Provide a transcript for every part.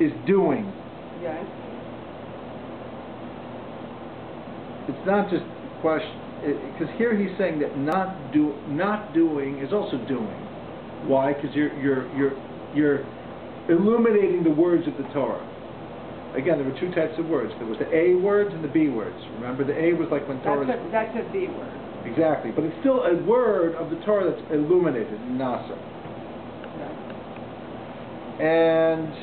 is doing. Yes. It's not just a question, because here he's saying that not doing is also doing. Why? Because you're illuminating the words of the Torah. Again, there were two types of words. There was the A words and the B words. Remember, the A was like when Torah... That's a B word. Exactly. But it's still a word of the Torah that's illuminated, nasa. Right. And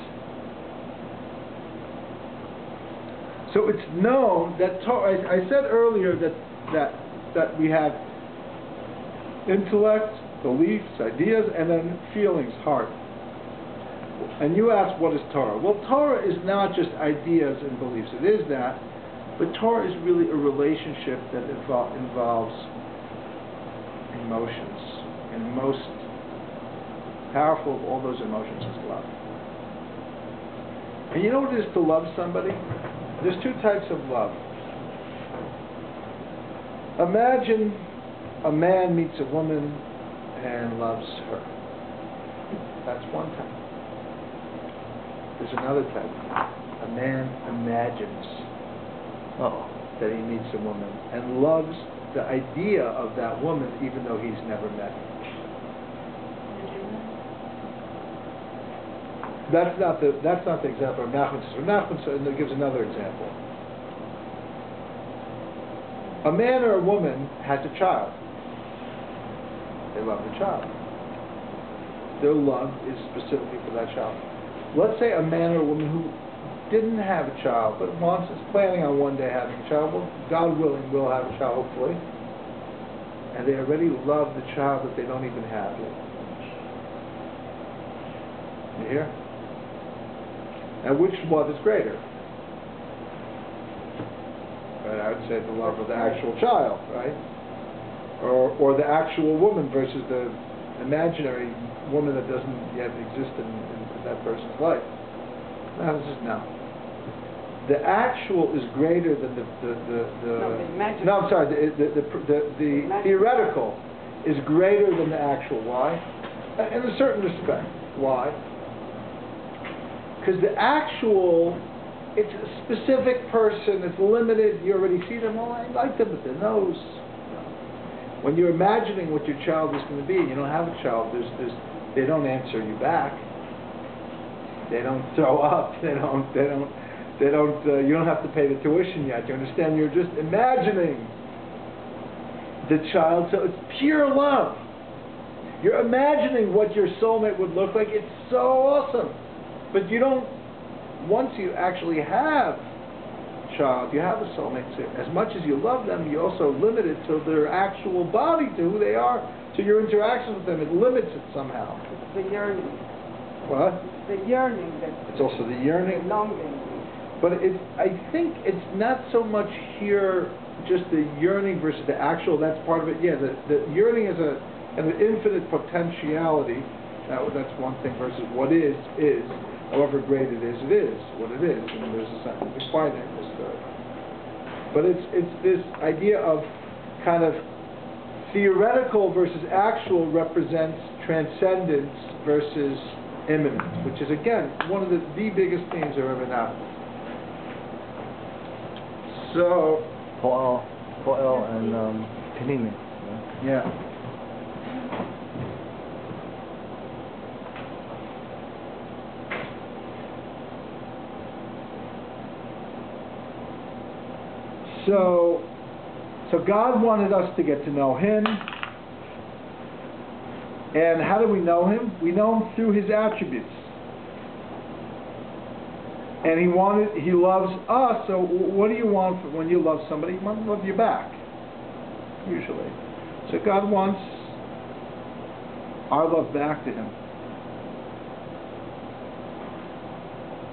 so it's known that Torah... I said earlier that we have intellect, beliefs, ideas, and then feelings, heart. And you ask, what is Torah? Well, Torah is not just ideas and beliefs. It is that, but Torah is really a relationship that involves emotions. And most powerful of all those emotions is love. And you know what it is to love somebody? There's two types of love. Imagine a man meets a woman and loves her. That's one type. There's another type. A man imagines that he meets a woman and loves the idea of that woman even though he's never met her. That's not the example of Nachman. Nachman gives another example. A man or a woman has a child. They love the child. Their love is specifically for that child. Let's say a man or a woman who didn't have a child, but is planning on one day having a child. Well, God willing, will have a child, hopefully. And they already love the child that they don't even have yet. You hear? And which love is greater? Right, I would say the love of the actual child, right? Or the actual woman versus the imaginary woman that doesn't yet exist in that person's life. No. The actual is greater than the theoretical is greater than the actual. Why? In a certain respect. Why? Because the actual, it's a specific person, it's limited, you already see them, I like them with their nose. When you're imagining what your child is going to be, and you don't have a child, they don't answer you back. They don't throw up. You don't have to pay the tuition yet. You understand? You're just imagining the child. So it's pure love. You're imagining what your soulmate would look like. It's so awesome. But you don't. Once you actually have child, you have a soulmate. So as much as you love them, you also limit it to their actual body, to who they are, to your interactions with them. It limits it somehow. It's the yearning. What? The yearning. It's also the yearning. The longing. But I think it's not so much here just the yearning versus the actual. That's part of it. Yeah, the yearning is an infinite potentiality. That's one thing versus what is. However great it is what it is. And there's a scientific finiteness to it. But it's this idea of kind of theoretical versus actual represents transcendence versus immanence, which is again one of the biggest themes of Rabbi Nachman. So Poel and Panini. Yeah. So God wanted us to get to know Him. And how do we know Him? We know Him through His attributes. And He loves us, so what do you want when you love somebody? You want to love you back, usually. So God wants our love back to Him.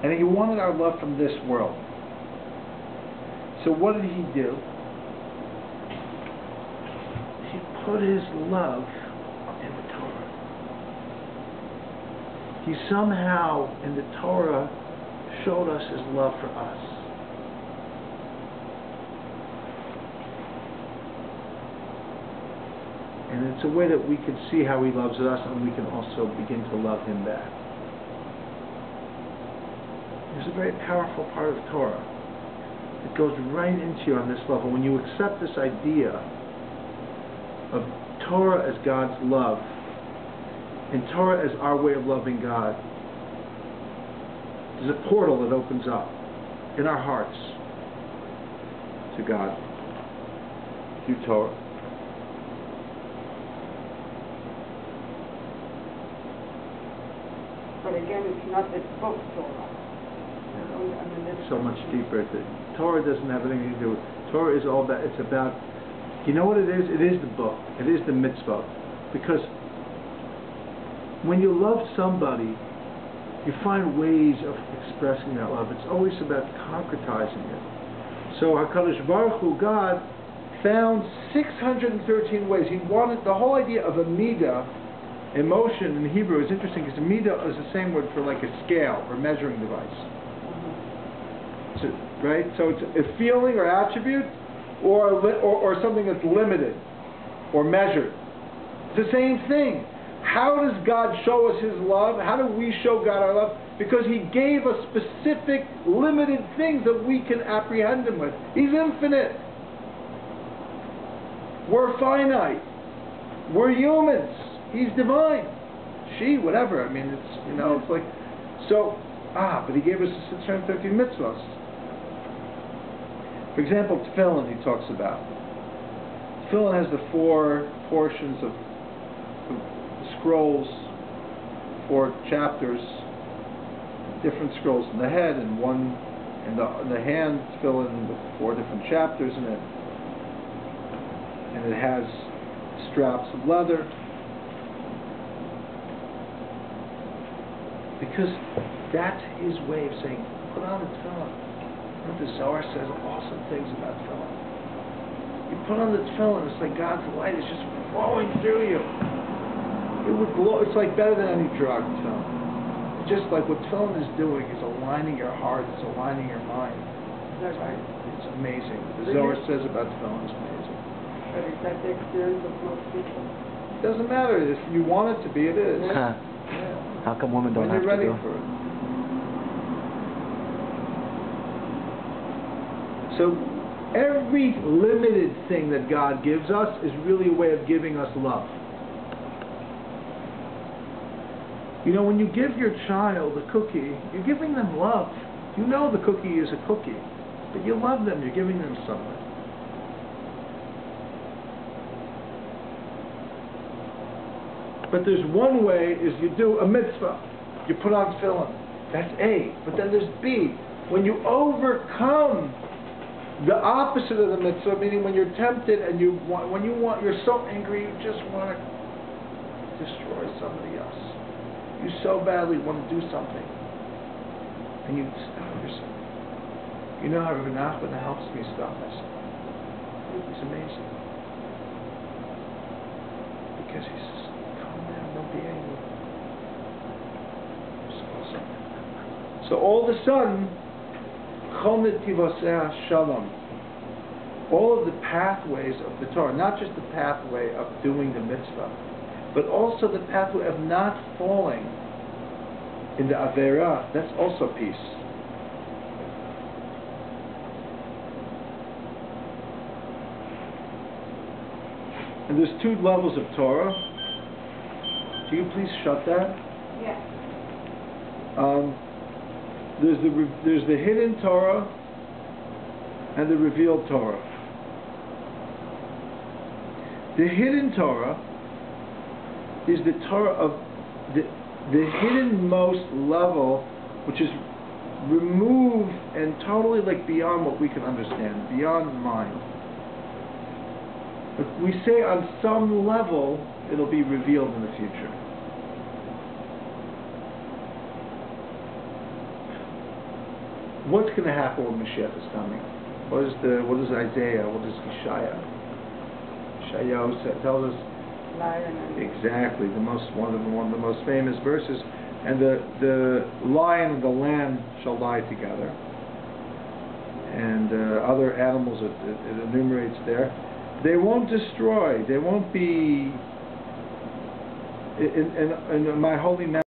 And He wanted our love from this world. So what did He do? He put His love in the Torah. He somehow, in the Torah, showed us His love for us. And it's a way that we can see how He loves us, and we can also begin to love Him back. There's a very powerful part of Torah. It goes right into you on this level. When you accept this idea of Torah as God's love, and Torah as our way of loving God, there's a portal that opens up in our hearts to God through Torah. But again, it's not the book Torah. So much deeper. Torah doesn't have anything to do with Torah. Is all about. It's about. You know what it is? It is the book. It is the mitzvah. Because when you love somebody, you find ways of expressing that love. It's always about concretizing it. So HaKadosh Baruch Hu, God, found 613 ways. He wanted the whole idea of a midah. Emotion in Hebrew is interesting because midah is the same word for like a scale or measuring device. So, right? So it's a feeling or attribute or something that's limited or measured. It's the same thing. How does God show us His love? How do we show God our love? Because He gave us specific, limited things that we can apprehend Him with. He's infinite. We're finite. We're humans. He's divine. She, whatever. I mean, it's, it's like, so, but He gave us the 613 mitzvahs. For example, tefillin He talks about. Tefillin has the 4 portions of scrolls, 4 chapters, different scrolls in the head and one in the hand, tefillin with 4 different chapters in it. And it has straps of leather. Because that's His way of saying, put on the tefillin. The Zohar says awesome things about tefillin. You put on the tefillin, it's like God's light is just flowing through you. It would glow. It's like better than any drug, tefillin. It's just like what tefillin is doing is aligning your heart, it's aligning your mind. That's right. It's amazing. The Zohar says about tefillin is amazing. But is that the experience of most people? It doesn't matter. If you want it to be, it is. Yeah. How come women don't when have you're ready to do? for it. So every limited thing that God gives us is really a way of giving us love. When you give your child a cookie, you're giving them love. You know the cookie is a cookie, but you love them. You're giving them something. But there's one way is you do a mitzvah. You put on tefillin. That's A. But then there's B. When you overcome the opposite of the mitzvah, meaning when you're tempted and you're so angry, you just want to destroy somebody else. You so badly want to do something. And you stop yourself. You know how Rabbi Nachman helps me stop myself. It's amazing. Because he says, calm down, don't be angry. So all of a sudden, shalom. All of the pathways of the Torah, not just the pathway of doing the mitzvah, but also the pathway of not falling in the Aveirah, that's also peace. And there's 2 levels of Torah. Can you please shut that? Yes. There's the hidden Torah and the revealed Torah. The hidden Torah is the Torah of the hidden-most level, which is removed and totally beyond what we can understand, beyond mind. But we say on some level it'll be revealed in the future. What's going to happen when Mashiach is coming? What is Isaiah? What does Yeshayahu tells us? Exactly, one of the most famous verses. And the lion and the lamb shall lie together, and other animals it enumerates there. They won't destroy. They won't be in my holy mountain.